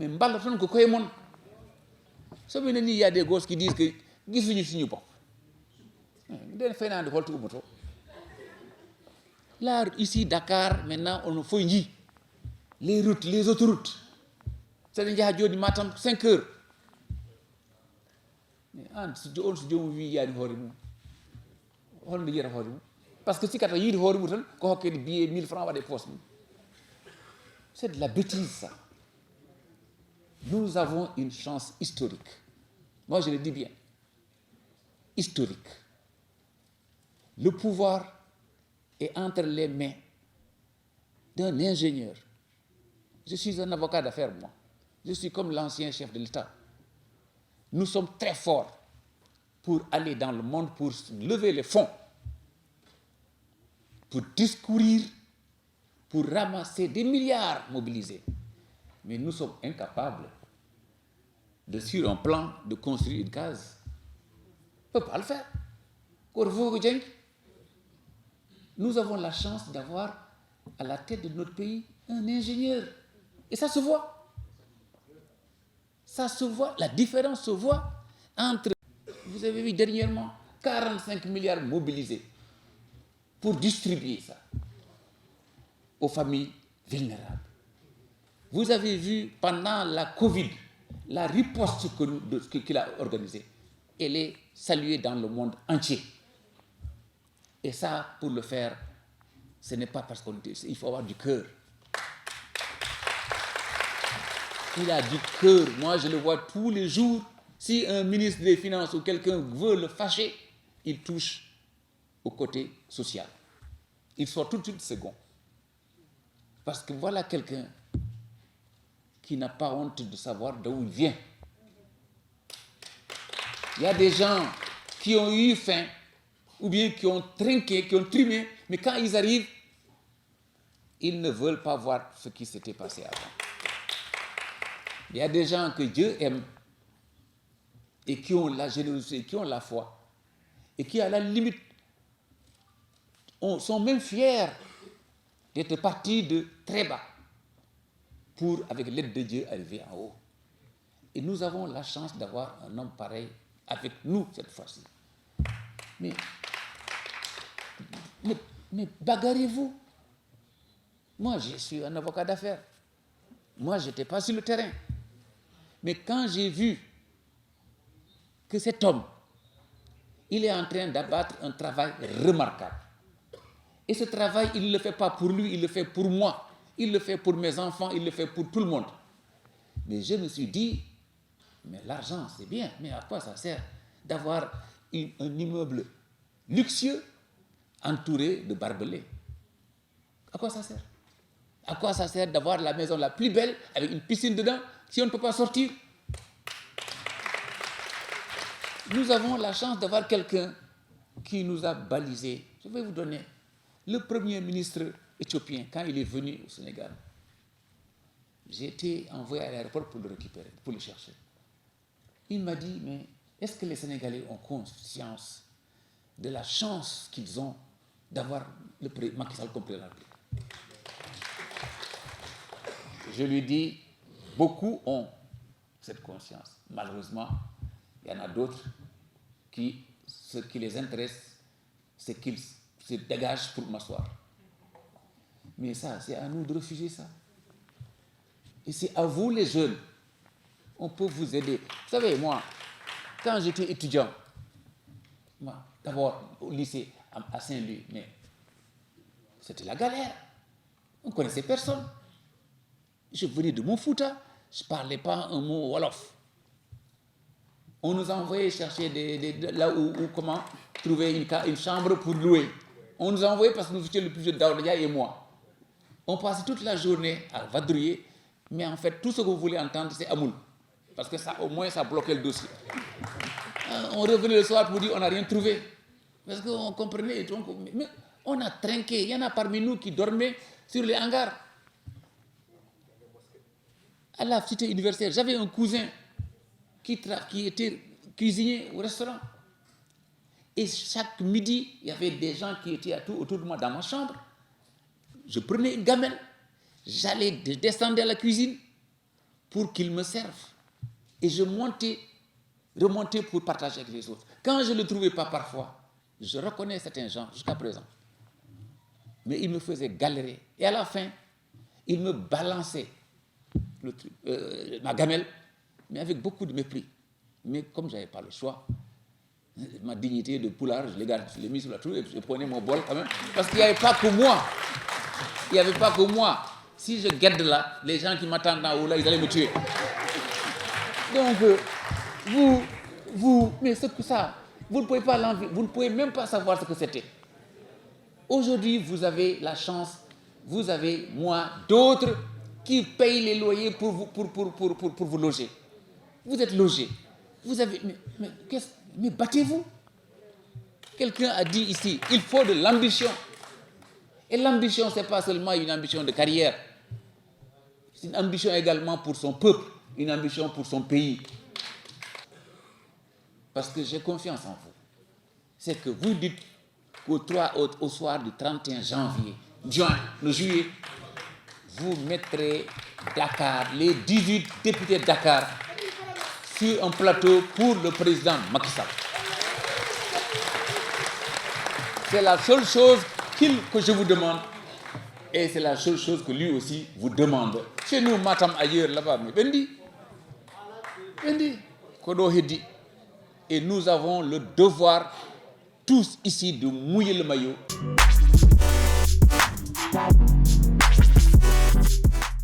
mais mbalaton ko koye mon somi nani il y a des gosses qui disent que gisuñu suñu bopp den fenande holto ummoto là ici Dakar maintenant on faut ji les routes les autoroutes c'est jaha joni Matam 5 heures mais an on so jomum wi yaani hoore mum holno yiyata hoore mum par ce que sikata yiide hoore mum tan ko hokkede billet 1000 francs waɗe poste mum c'est de la bêtise ça. Nous avons une chance historique. Moi, je le dis bien. Historique. Le pouvoir est entre les mains d'un ingénieur. Je suis un avocat d'affaires, moi. Je suis comme l'ancien chef de l'État. Nous sommes très forts pour aller dans le monde, pour lever les fonds, pour discourir, pour ramasser des milliards mobilisés. Mais nous sommes incapables de, sur un plan, de construire une case. On ne peut pas le faire. Nous avons la chance d'avoir à la tête de notre pays un ingénieur. Et ça se voit. Ça se voit. La différence se voit entre, vous avez vu dernièrement, 45 milliards mobilisés pour distribuer ça aux familles vulnérables. Vous avez vu pendant la Covid, la riposte qu'il a organisée. Elle est saluée dans le monde entier. Et ça, pour le faire, ce n'est pas parce qu'il faut avoir du cœur. Il a du cœur. Moi, je le vois tous les jours. Si un ministre des Finances ou quelqu'un veut le fâcher, il touche au côté social. Il sort tout de suite second. Parce que voilà quelqu'un qui n'a pas honte de savoir d'où il vient. Il y a des gens qui ont eu faim, ou bien qui ont trinqué, qui ont trimé, mais quand ils arrivent, ils ne veulent pas voir ce qui s'était passé avant. Il y a des gens que Dieu aime, et qui ont la générosité, qui ont la foi, et qui, à la limite, sont même fiers d'être partis de très bas, pour, avec l'aide de Dieu, arriver en haut. Et nous avons la chance d'avoir un homme pareil avec nous cette fois-ci. Mais bagarrez-vous. Moi, je suis un avocat d'affaires. Moi, je n'étais pas sur le terrain. Mais quand j'ai vu que cet homme, il est en train d'abattre un travail remarquable. Et ce travail, il ne le fait pas pour lui, il le fait pour moi. Il le fait pour mes enfants, il le fait pour tout le monde. Mais je me suis dit, mais l'argent, c'est bien, mais à quoi ça sert d'avoir un immeuble luxueux entouré de barbelés? À quoi ça sert? À quoi ça sert d'avoir la maison la plus belle avec une piscine dedans si on ne peut pas sortir? Nous avons la chance d'avoir quelqu'un qui nous a balisés. Je vais vous donner le premier ministre éthiopien quand il est venu au Sénégal. J'ai été envoyé à l'aéroport pour le récupérer, pour le chercher. Il m'a dit, mais est-ce que les Sénégalais ont conscience de la chance qu'ils ont d'avoir le Macky Sall comme président? Je lui dis, beaucoup ont cette conscience. Malheureusement, il y en a d'autres qui, ce qui les intéresse, c'est qu'ils se dégagent pour m'asseoir. Mais ça, c'est à nous de refuser ça. Et c'est à vous les jeunes, on peut vous aider. Vous savez, moi, quand j'étais étudiant, moi, d'abord au lycée à Saint-Louis, mais c'était la galère. On ne connaissait personne. Je venais de Mofouta, je ne parlais pas un mot wolof. On nous envoyait chercher là où comment trouver une chambre pour louer. On nous envoyait parce que nous étions le plus jeune, Daoudia et moi. On passait toute la journée à vadrouiller, mais en fait, tout ce que vous voulez entendre, c'est Amoul. Parce que ça, au moins, ça bloquait le dossier. On revenait le soir pour dire on n'a rien trouvé. Parce qu'on comprenait. Mais on a trinqué. Il y en a parmi nous qui dormaient sur les hangars. À la cité universitaire, j'avais un cousin qui était cuisinier au restaurant. Et chaque midi, il y avait des gens qui étaient autour de moi dans ma chambre. Je prenais une gamelle, j'allais descendre à la cuisine pour qu'ils me servent. Et je remontais pour partager avec les autres. Quand je ne le trouvais pas parfois, je reconnais certains gens jusqu'à présent. Mais ils me faisaient galérer. Et à la fin, ils me balançaient ma gamelle, mais avec beaucoup de mépris. Mais comme je n'avais pas le choix, ma dignité de poulard, je l'ai mis sur la trousse et je prenais mon bol quand même. Parce qu'il n'y avait pas que moi. Il n'y avait pas que moi. Si je guette là, les gens qui m'attendent en haut là, ils allaient me tuer. Donc, mais c'est que ça, vous ne pouvez pas l'envier, vous ne pouvez même pas savoir ce que c'était. Aujourd'hui, vous avez la chance, vous avez moi, d'autres qui payent les loyers pour vous loger. Vous êtes logés. Vous avez, mais battez-vous. Quelqu'un a dit ici, il faut de l'ambition. Et l'ambition, ce n'est pas seulement une ambition de carrière. C'est une ambition également pour son peuple, une ambition pour son pays. Parce que j'ai confiance en vous. C'est que vous dites qu'au soir du 31 juillet, vous mettrez Dakar, les 18 députés de Dakar, sur un plateau pour le président Macky Sall. C'est la seule chose que je vous demande et c'est la seule chose que lui aussi vous demande. Chez nous, Matam ailleurs, là-bas, mais Bendi, Kodo Hedi. Et nous avons le devoir, tous ici, de mouiller le maillot.